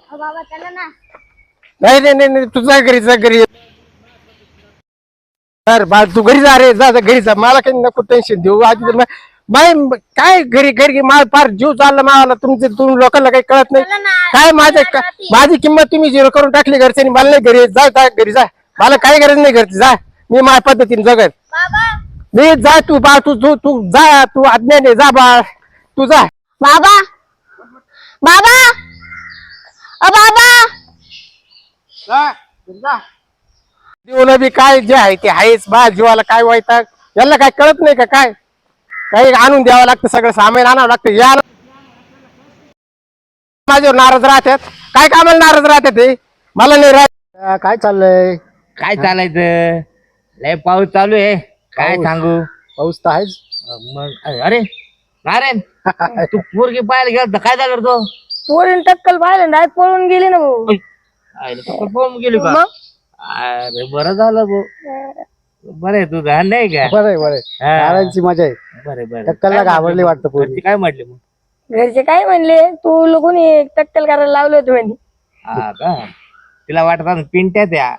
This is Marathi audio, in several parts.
बाबा चला ना. नाही नाही नाही तू जा घरी जा घरी. बा तू घरी जा रे जा घरी जा. मला काही नको टेन्शन देऊ आधी. बाय काय घरी घरी मला फार जीव चालला मावाला. तुम्ही लोकांना काही कळत नाही काय. माझी किंमत तुम्ही झिरो करून टाकली घरच्यांनी. मला नाही घरी जा जा घरी जा. मला काही गरज नाही घरची. जा मी माझ्या पद्धतीने जगत. मी जा तू बा तू तू तू जा. तू आज्ञा नाही जा बा तू जा. बाबा बाबा बाबा जीवन बी काय जे आहे ते आहेच बा. जीवाला काय वैताग. याला काय कळत नाही का काय. काही आणून द्यावं लागतं. सगळं सामान आणावं लागतं. याला माझ्यावर नाराज राहतात. काय कामाला नाराज राहतात ते मला नाही राहत. काय चाललंय. काय चालायचं. लय पाऊस चालू आहे. काय सांगू. पाऊस तर आहेच. मग अरे नारायण तू पोरगी पाहायला गेला काय झालं तो. पोरीन टक्कल पाहिलं नाही पळून गेली ना भाऊ. पळून गेली का. अरे बरं झालं भाऊ. बरं आहे तू घाण नाही का. बरं बरं नारायणची मजा आहे. बरं बरं टक्कलला घाबरली वाटतं पोरगी. काय म्हटले मग. घरचे काय म्हणले तू लोकोनी टक्कल करायला लावलं होतं म्हणे. हा का तिला वाटत पिंट्या त्या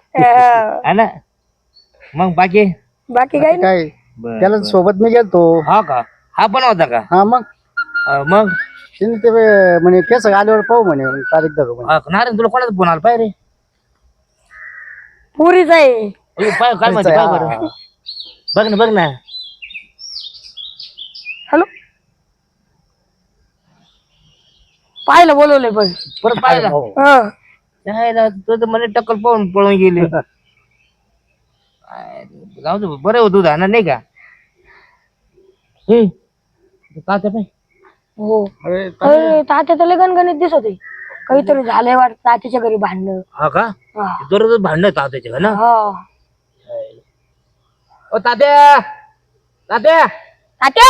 है ना. मग बाकी बाकी काय त्याला सोबत मी गेलतो. हा का हा पण होता का. हा मग मग तिने ते म्हणे केस आल्यावर पाहू म्हणे तारीख धरू म्हणे. नारायण तुला कोणाचा फोन आला पाय रे. पुरीच आहे. पाय काय म्हणते काय बरं. बघ ना बघ ना. हॅलो पाहिलं बोलवलंय पण परत पाहिला. तुझं म्हणे टक्कल पाहून पळून गेली. जाऊ दे बरं होत ना नाही का. तात्या पाय. हो तात्या तर लय गणगणित दिसत होते. काहीतरी झालंय वाटत तात्याच्या घरी भांडणं. हा का दररोज भांडण तात्याचे ना. ओ तात्या तात्या तात्या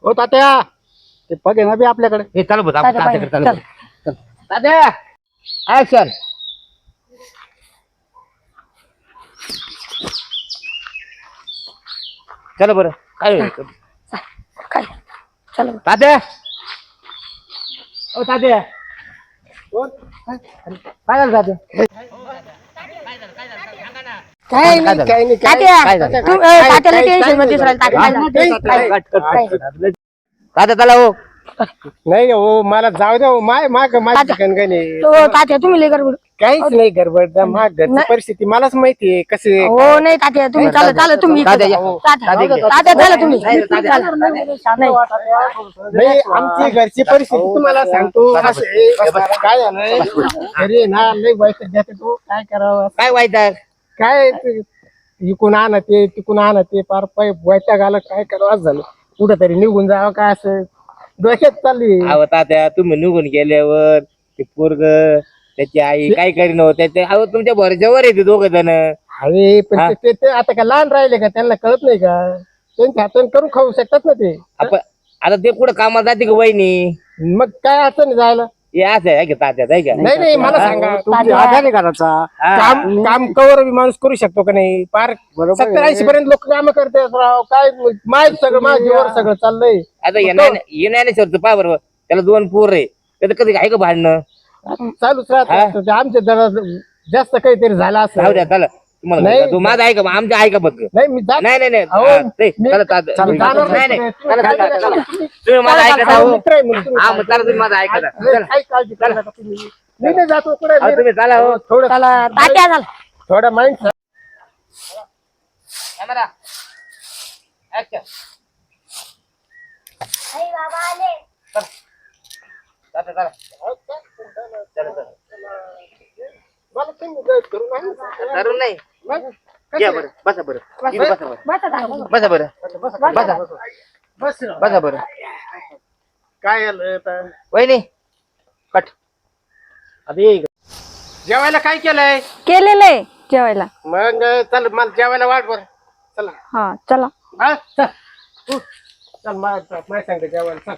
हो तात्या ते पग आहे ना बी आपल्याकडे. हे चालू बघ तात्या तात्याकडे चालू चल. बघ. तात्या ऍक्शन. चला बरं काय काय चल तात्या. ओ तात्या काय झालं तात्या. काय नाही काय नाही तात्या तात्याला टेन्शन मध्ये तात्या चला हो. नाही हो मला जाऊ द्या. माय माग माझी गणगण आहे. तात्या तुम्ही लय गडबड. काहीच नाही गडबड. माग घरची परिस्थिती मलाच माहिती आहे कसे. हो नाही तात्या तुम्ही चालत चालत तुम्ही तात्या चला तुम्ही. नाही आमची घरची परिस्थिती तुम्हाला सांगतो. काय झालंय घरी ना लय वाईट द्याते. तू काय करावं काय वाईट काय इकून आणते तिकून आणते पार पाय वैताग आला. काय करावं असं झालं. कुठं तरी निघून जावं काय असं डोक्यात चालली. अहो तात्या तुम्ही निघून गेल्यावर ते पोरग त्याची आई काय करीन हो त्याच्या. अहो तुमच्या भरोश्यावर येते दोघ जण. अरे पण ते आता का लहान राहिले का. त्यांना कळत नाही का. त्यांच्या हाताने करून खाऊ शकतात ना ते. आपण आता ते कुठं कामाला जाते का वहिनी. मग काय असं नाही जायला. हे असं आहे का तात्यात आहे का. नाही नाही मला सांगा तुमची आधार आहे घराचा. काम कवर माणूस करू शकतो का नाही. पार 70-80 पर्यंत लोक काम करतात राव. काय माझ सगळं माझ्यावर सगळं चाललंय. आता येण्याने सरतो पा बरोबर त्याला 2 पोर आहे. त्याचं कधी आहे का भांडणं. चालूच राहत. आमच्या जरा जास्त काहीतरी झालं असं. जाऊ द्या चला तुम्हाला नाही. तो माझा आहे का आमच्या आहे का बघ. नाही मी जात नाही नाही नाही अहो, हा, ते, मी- चला, चला, चला, जाणार नाही नाही नाही. चला, चला, चला, चला. तुम्ही माझा ऐकता अहो, हो. मित्र आहे म्हणून तुम्ही हा मग चला तुम्ही माझा ऐकता नाही, चला. काही काळजी करू नका तुम्ही. मी नाही जातो कुठे. अहो, तुम्ही चला हो. थोडं चला तात्या झाला. थोडा माइंड कॅमेरा ऍक्शन. चला चला चला मला तुम्ही करू नका. धरून नाही मग या बरं बसा बरं इथं बसा बरं बसा तात्या. बसा बरं बसा बस बसा बरं. काय आलं आता. वहिनी कट. अरे जेवायला काय केलंय. केलेलं आहे जेवायला. मग चल मला जेवायला वाट बर. चला हा चला हा चल. चल मला सांगते जेवायला चल.